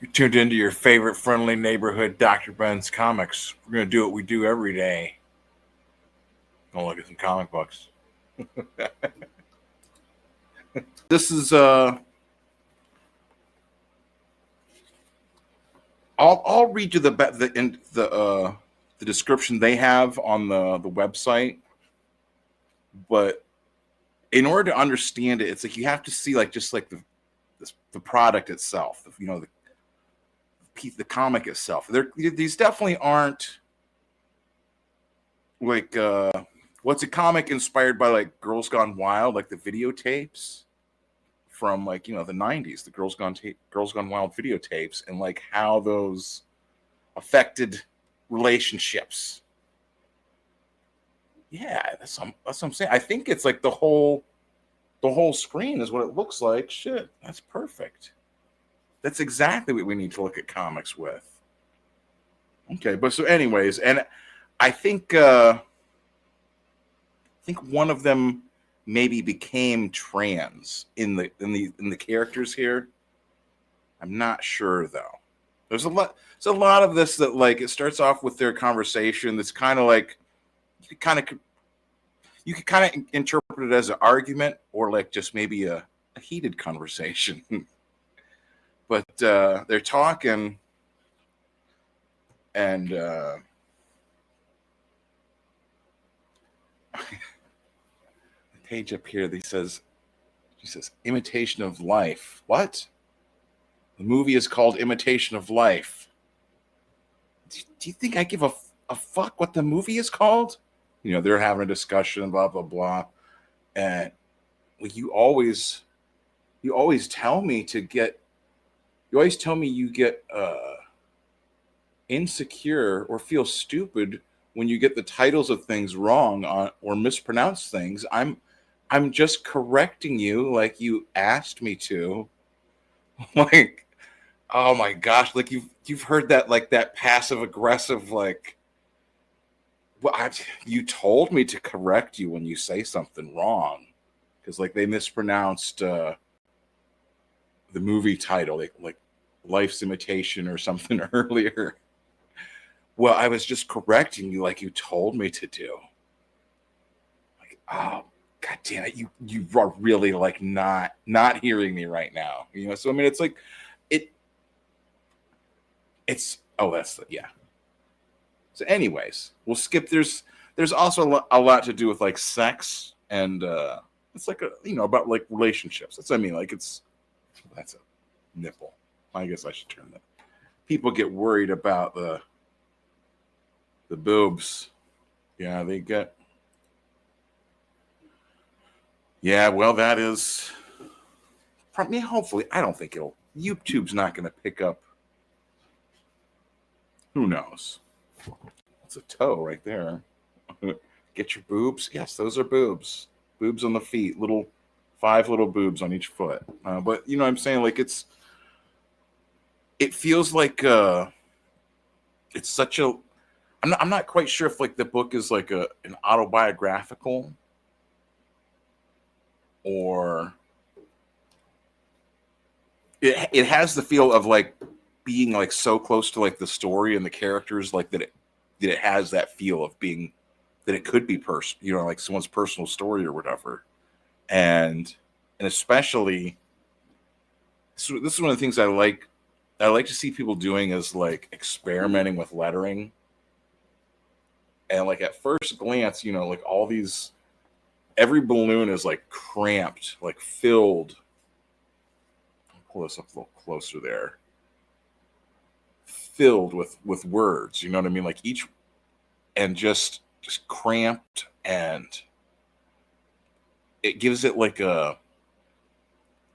You tuned into your favorite friendly neighborhood DrBensComix. We're gonna do what we do every day. Gonna look at some comic books. This is I'll read you the description they have on the website, but in order to understand it, it's like you have to see like just like the product itself, the comic itself. These definitely aren't like what's a comic inspired by like Girls Gone Wild, like the videotapes from like the 90s, the Girls Gone Wild videotapes, and like how those affected relationships. Yeah, that's what I'm saying. I think it's like the whole screen is what it looks like. Shit, that's perfect. That's exactly what we need to look at comics with. Okay, but so anyways, and I think one of them maybe became trans in the characters here. I'm not sure though. There's a lot of this that like it starts off with their conversation that's kind of like you could kind of interpret it as an argument or like just maybe a heated conversation. But they're talking, and the page up here, she says, imitation of life. What? The movie is called Imitation of Life. Do you think I give a fuck what the movie is called? They're having a discussion, blah, blah, blah. And you always tell me you get insecure or feel stupid when you get the titles of things wrong or mispronounce things. I'm just correcting you like you asked me to. Like, oh my gosh, like you've heard that, like that passive aggressive, like, well, you told me to correct you when you say something wrong, because like they mispronounced the movie title, like Life's Imitation or something earlier. Well, I was just correcting you like you told me to do. Like, oh god damn it, you are really like not hearing me right now. So I mean it's like it's yeah. So anyways, we'll skip. There's also a lot to do with like sex, and it's like about like relationships. That's, I mean, like that's a nipple. I guess I should turn that. People get worried about the boobs. Yeah, they get. Yeah, well, that is. Hopefully, I don't think YouTube's not going to pick up. Who knows? It's a toe right there. Get your boobs. Yes, those are boobs. Boobs on the feet. 5 little boobs on each foot. But you know what I'm saying? Like it feels like it's such a. I'm not quite sure if like the book is like an autobiographical or it has the feel of like being like so close to like the story and the characters, like that it has that feel of being that it could be like someone's personal story or whatever. And especially this is one of the things I like to see people doing is like experimenting with lettering. And like at first glance, like all these, every balloon is like cramped, like filled. I'll pull this up a little closer there. Filled with words, you know what I mean? Like each, and just cramped, and it gives it like a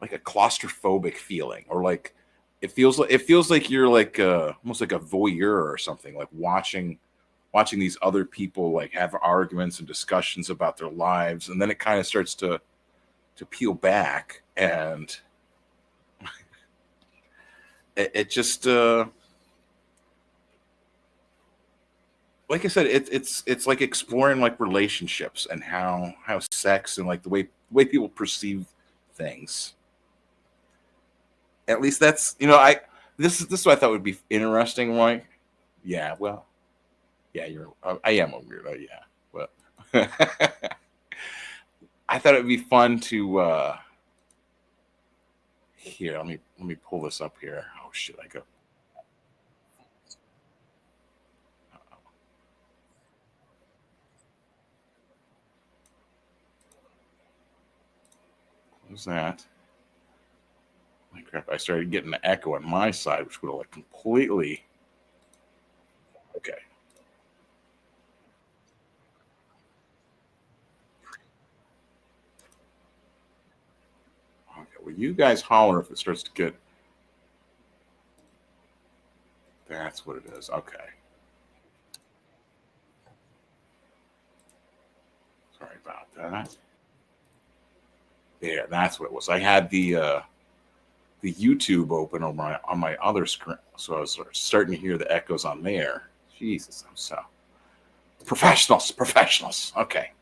claustrophobic feeling, or like it feels like you're like almost like a voyeur or something, like watching these other people like have arguments and discussions about their lives, and then it kind of starts to peel back, and it just like I said, it's like exploring like relationships and how sex and like the way people perceive things. At least that's this is what I thought would be interesting, Mike. Yeah, well, yeah, I am a weirdo, yeah, but I thought it would be fun to here. Let me pull this up here. Oh shit, I go. What's that? My crap! I started getting the echo on my side, which would have like completely. Okay. Okay. Well, you guys holler if it starts to get. That's what it is. Okay. Sorry about that. Yeah, that's what it was. I had the YouTube open on my other screen, so I was starting to hear the echoes on there. Jesus, I'm so professionals. Okay,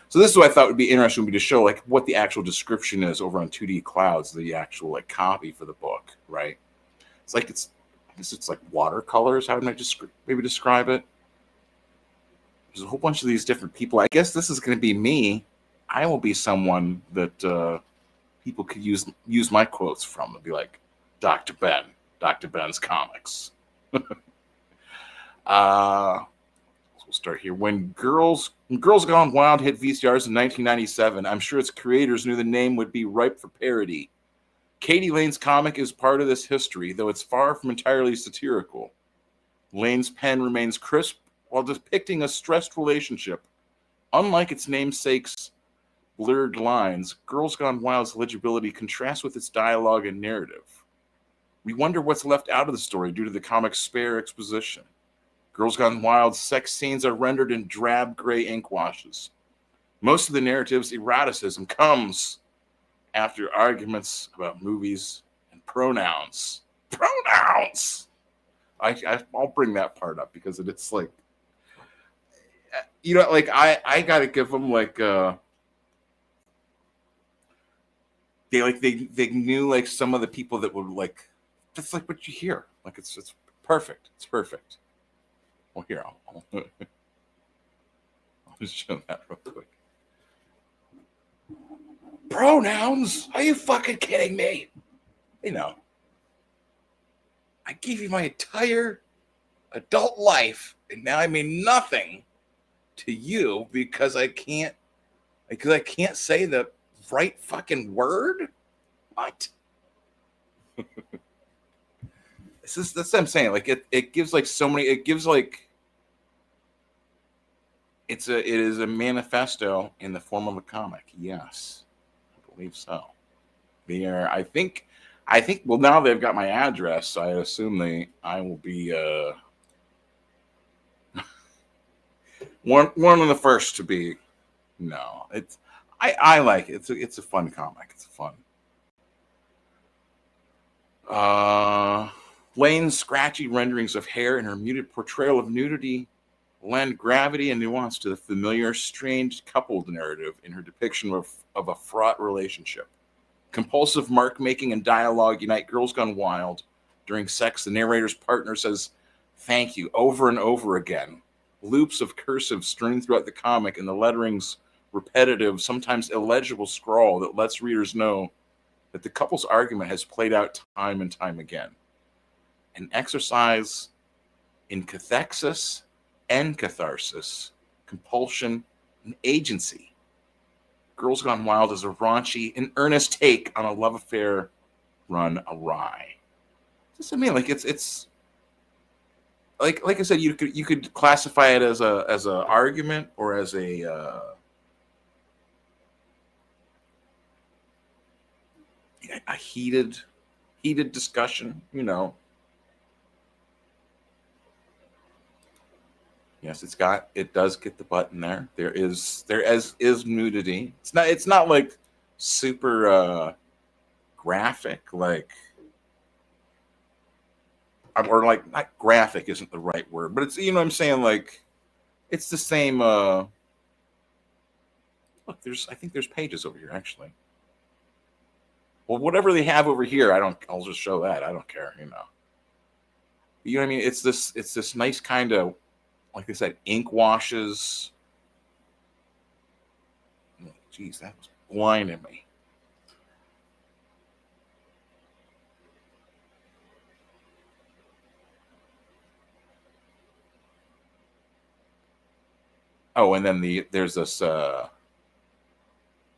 so this is what I thought would be interesting would be to show like what the actual description is over on 2D Clouds, the actual like copy for the book, right? It's like I guess it's like watercolors. How would I maybe describe it? There's a whole bunch of these different people. I guess this is going to be me. I will be someone that people could use my quotes from. It'll be like Dr. Ben, DrBensComix. We'll start here. When Girls Gone Wild hit VCRs in 1997, I'm sure its creators knew the name would be ripe for parody. Katie Lane's comic is part of this history, though it's far from entirely satirical. Lane's pen remains crisp while depicting a stressed relationship. Unlike its namesake's blurred lines, Girls Gone Wild's legibility contrasts with its dialogue and narrative. We wonder what's left out of the story due to the comic's spare exposition. Girls Gone Wild's sex scenes are rendered in drab gray ink washes. Most of the narrative's eroticism comes after arguments about movies and pronouns. Pronouns! I'll bring that part up because it's like, you know, like I gotta give them like they knew like some of the people that would like that's like what you hear. Like it's perfect. It's perfect. Well, here I'll just show that real quick. Pronouns? Are you fucking kidding me? You know, I gave you my entire adult life, and now I mean nothing to you because I can't say the right fucking word. What? That's what I'm saying. Like it gives like so many. It gives like it is a manifesto in the form of a comic. Yes, I believe so. They are. I think. Well, now they've got my address, so I assume I will be one of the first to be. No, it's. I like it. It's a fun comic. It's fun. Lane's scratchy renderings of hair and her muted portrayal of nudity lend gravity and nuance to the familiar, strange coupled narrative in her depiction of a fraught relationship. Compulsive mark making and dialogue unite Girls Gone Wild. During sex, the narrator's partner says thank you over and over again. Loops of cursive strewn throughout the comic and the lettering's repetitive, sometimes illegible scrawl that lets readers know that the couple's argument has played out time and time again. An exercise in cathexis and catharsis, compulsion and agency. Girls Gone Wild is a raunchy and earnest take on a love affair run awry. Just I mean, like it's like I said, you could classify it as a argument or as a heated discussion, you know. Yes, it does get the button there. There is nudity. It's not like super graphic, like or like not graphic isn't the right word, but it's you know what I'm saying, like it's the same look, I think there's pages over here actually. Well, whatever they have over here, I'll just show that. I don't care, you know. You know what I mean? It's this nice kind of, like I said, ink washes. Jeez, that was blinding me. Oh, and then there's this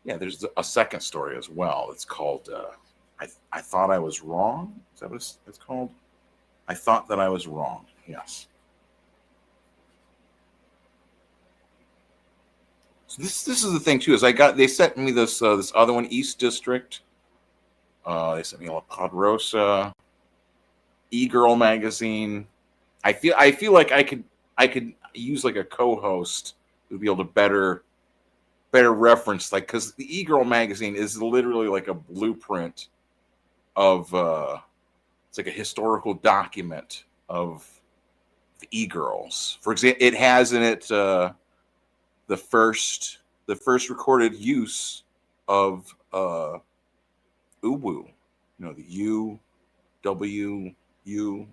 there's a second story as well. It's called I Thought I Was Wrong. Is that what it's called? I Thought That I Was Wrong. Yes. So this is the thing too, is they sent me this this other one, East District. They sent me La Podrosa, E-Girl magazine. I feel like I could use like a co-host to be able to better reference, like, because the E-Girl magazine is literally like a blueprint of it's like a historical document of the E-Girls. For example, it has in it the first recorded use of uwu, the U W U.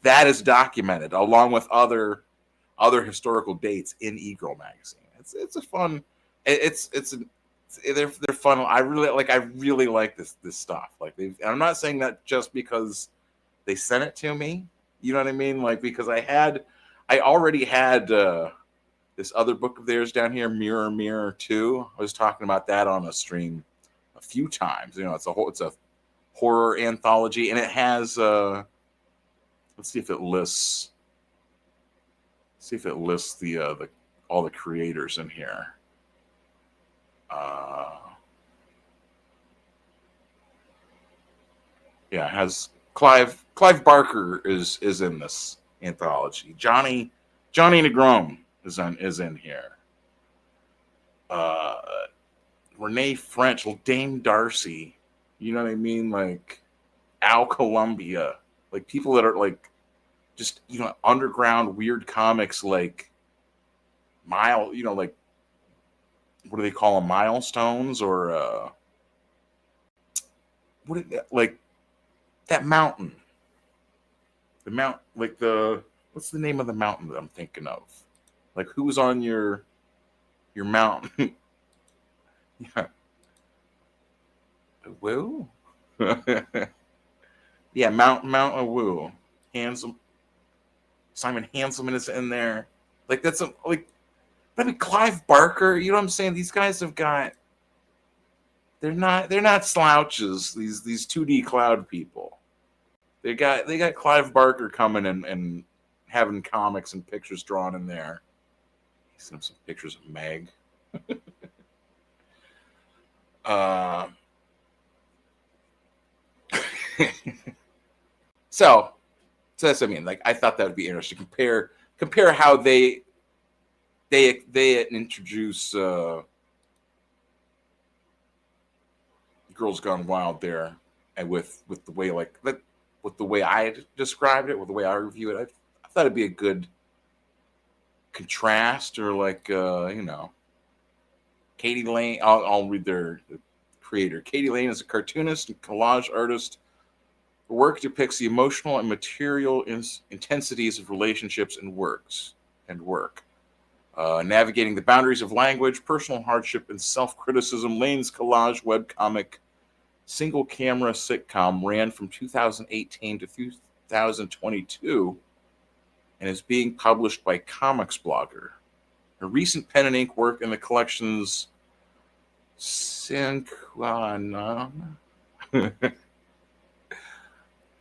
That is documented along with other historical dates in E-Girl magazine. It's a fun. They're fun. I really like this stuff. Like, I'm not saying that just because they sent it to me. You know what I mean? Like, because I already had this other book of theirs down here, Mirror Mirror 2. I was talking about that on a stream a few times. It's a horror anthology, and it has let's see if it lists the all the creators in here. Yeah, it has Clive Barker is in this anthology. Johnny Negrome is in here. Renee French, Dame Darcy, you know what I mean? Like Al Columbia, like people that are like just, underground weird comics, like like, what do they call them? Milestones, or like that mountain. The mount, like what's the name of the mountain that I'm thinking of? Like, who's on your mountain? Yeah. Woo? Yeah, Mount Woo. Simon Hanselman is in there. Like, that's Clive Barker, you know what I'm saying? These guys have got, they're not slouches, these 2D cloud people. They got Clive Barker coming and having comics and pictures drawn in there. He sent some pictures of Meg. So that's what I mean. Like, I thought that would be interesting. Compare how they introduce Girls Gone Wild there, and with the way, like, with the way I described it, with the way I review it, I thought it'd be a good contrast, or like Katie Lane. I'll read the creator. Katie Lane is a cartoonist and collage artist. Her work depicts the emotional and material intensities of relationships and work. Navigating the boundaries of language, personal hardship, and self-criticism, Lane's collage webcomic single-camera sitcom ran from 2018 to 2022 and is being published by Comix Blogger. Her recent pen and ink work in the collections Synchronon.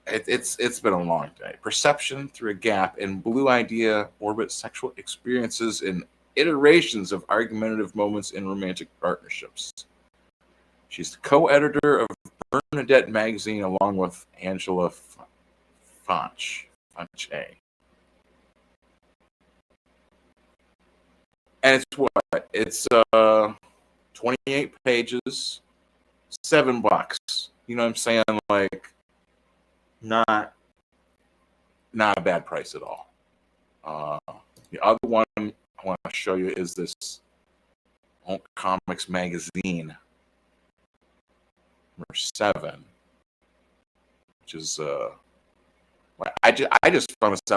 It's been a long day. Perception Through a Gap and Blue Idea orbit sexual experiences and iterations of argumentative moments in romantic partnerships. She's the co-editor of Bernadette magazine along with Angela Fanche. And it's what? It's 28 pages, $7. You know what I'm saying? Like, not a bad price at all. The other one I want to show you is this Comics magazine number 7, which is I just found this